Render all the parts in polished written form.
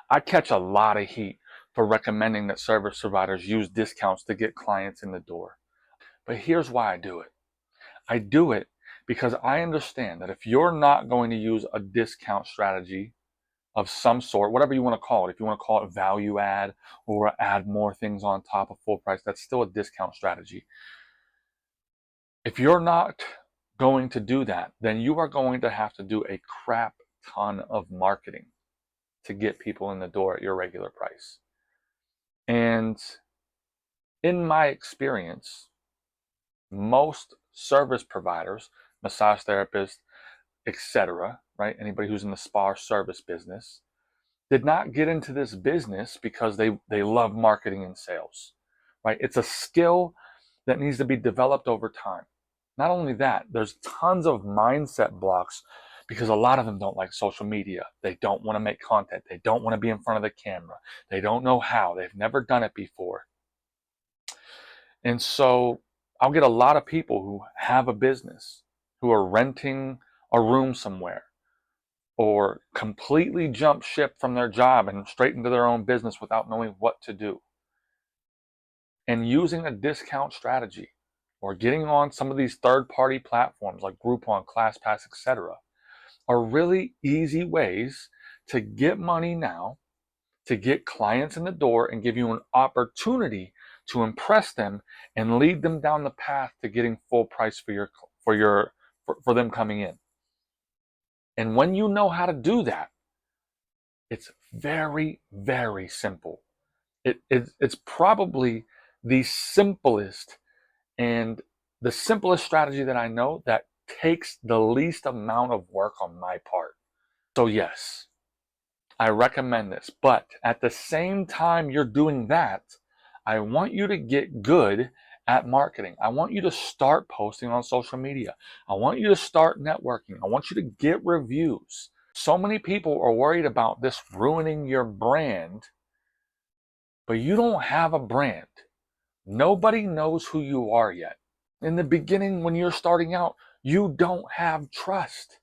I catch a lot of heat for recommending that service providers use discounts to get clients in the door. But here's why I do it. I do it because I understand that if you're not going to use a discount strategy of some sort, whatever you want to call it, if you want to call it value add or add more things on top of full price, that's still a discount strategy. If you're not going to do that, then you are going to have to do a crap ton of marketing to get people in the door at your regular price. And in my experience, most service providers, massage therapists, etc., right? Anybody who's in the spa service business did not get into this business because they love marketing and sales, right? It's a skill that needs to be developed over time. Not only that, there's tons of mindset blocks because a lot of them don't like social media. They don't want to make content. They don't want to be in front of the camera. They don't know how. They've never done it before. And so I'll get a lot of people who have a business, who are renting a room somewhere, or completely jump ship from their job and straight into their own business without knowing what to do. And using a discount strategy or getting on some of these third-party platforms like Groupon, ClassPass, etc. are really easy ways to get money now, to get clients in the door and give you an opportunity to impress them and lead them down the path to getting full price for them coming in. And when you know how to do that, it's very, very simple. It's probably the simplest and the simplest strategy that I know that takes the least amount of work on my part. So yes, I recommend this. But at the same time you're doing that, I want you to get good at marketing. I want you to start posting on social media. I want you to start networking. I want you to get reviews. So many people are worried about this ruining your brand, but you don't have a brand. Nobody knows who you are yet. In the beginning, when you're starting out, you don't have trust,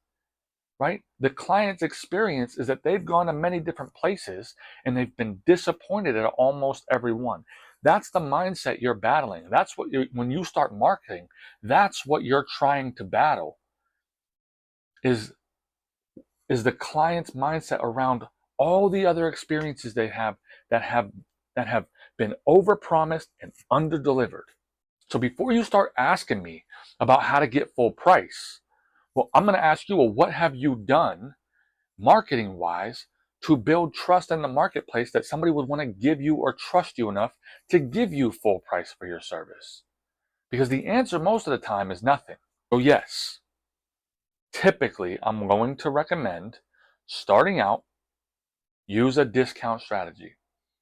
right? The client's experience is that they've gone to many different places and they've been disappointed at almost every one. That's the mindset you're battling. That's what when you start marketing, that's what you're trying to battle is the client's mindset around all the other experiences they have that have been overpromised and underdelivered. So before you start asking me about how to get full price, well, I'm going to ask you, well, what have you done marketing wise to build trust in the marketplace that somebody would want to give you or trust you enough to give you full price for your service? Because the answer most of the time is nothing. So yes, typically I'm going to recommend starting out, use a discount strategy,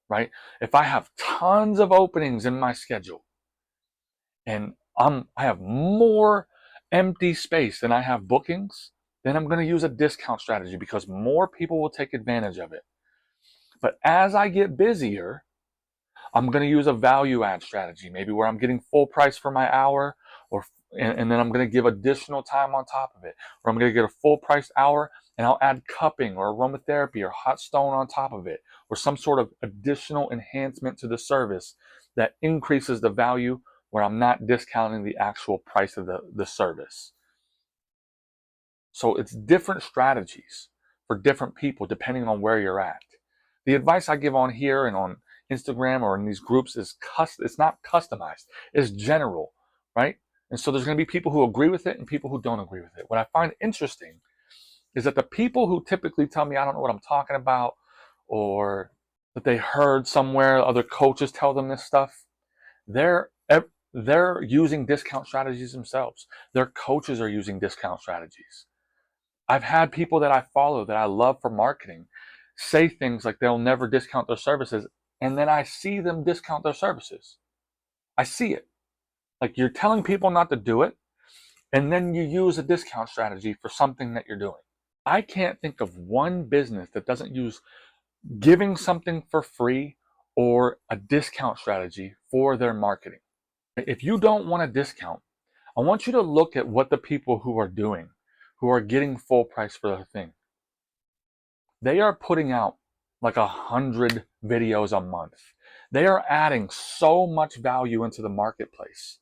right? If I have tons of openings in my schedule and I have more empty space than I have bookings, then I'm going to use a discount strategy because more people will take advantage of it. But as I get busier, I'm going to use a value add strategy, maybe where I'm getting full price for my hour, and then I'm going to give additional time on top of it, or I'm going to get a full price hour and I'll add cupping or aromatherapy or hot stone on top of it, or some sort of additional enhancement to the service that increases the value where I'm not discounting the actual price of the service. So it's different strategies for different people depending on where you're at. The advice I give on here and on Instagram or in these groups is it's not customized. It's general, right? And so there's going to be people who agree with it and people who don't agree with it. What I find interesting is that the people who typically tell me I don't know what I'm talking about, or that they heard somewhere other coaches tell them this stuff, they're they're using discount strategies themselves. Their coaches are using discount strategies. I've had people that I follow that I love for marketing say things like they'll never discount their services, and then I see them discount their services. I see it. Like, you're telling people not to do it, and then you use a discount strategy for something that you're doing. I can't think of one business that doesn't use giving something for free or a discount strategy for their marketing. If you don't want a discount, I want you to look at what the people who are doing, who are getting full price for their thing. They are putting out like 100 videos a month. They are adding so much value into the marketplace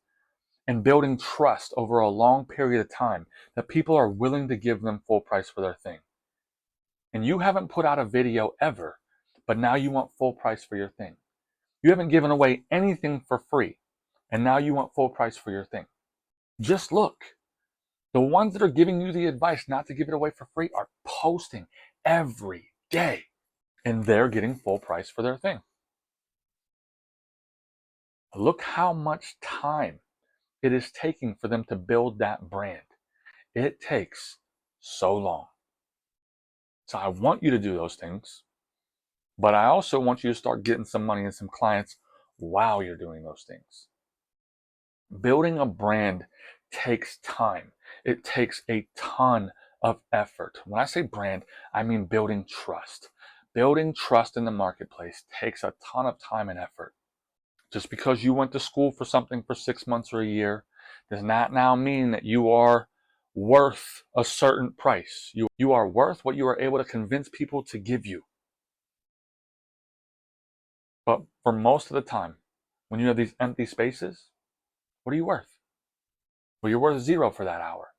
and building trust over a long period of time that people are willing to give them full price for their thing. And you haven't put out a video ever, but now you want full price for your thing. You haven't given away anything for free, and now you want full price for your thing. Just look. The ones that are giving you the advice not to give it away for free are posting every day, and they're getting full price for their thing. Look how much time it is taking for them to build that brand. It takes so long. So I want you to do those things, but I also want you to start getting some money and some clients while you're doing those things. Building a brand takes time. It takes a ton of effort. When I say brand, I mean building trust. Building trust in the marketplace takes a ton of time and effort. Just because you went to school for something for 6 months or a year does not now mean that you are worth a certain price. You are worth what you are able to convince people to give you. But for most of the time, when you have these empty spaces, what are you worth? Well, you're worth zero for that hour.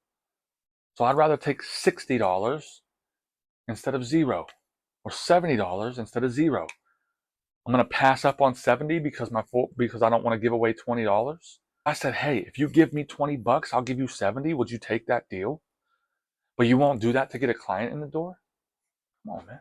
So I'd rather take $60 instead of zero, or $70 instead of zero. I'm going to pass up on 70 because I don't want to give away $20. I said, hey, if you give me 20 bucks, I'll give you 70. Would you take that deal? But you won't do that to get a client in the door? Come on, man.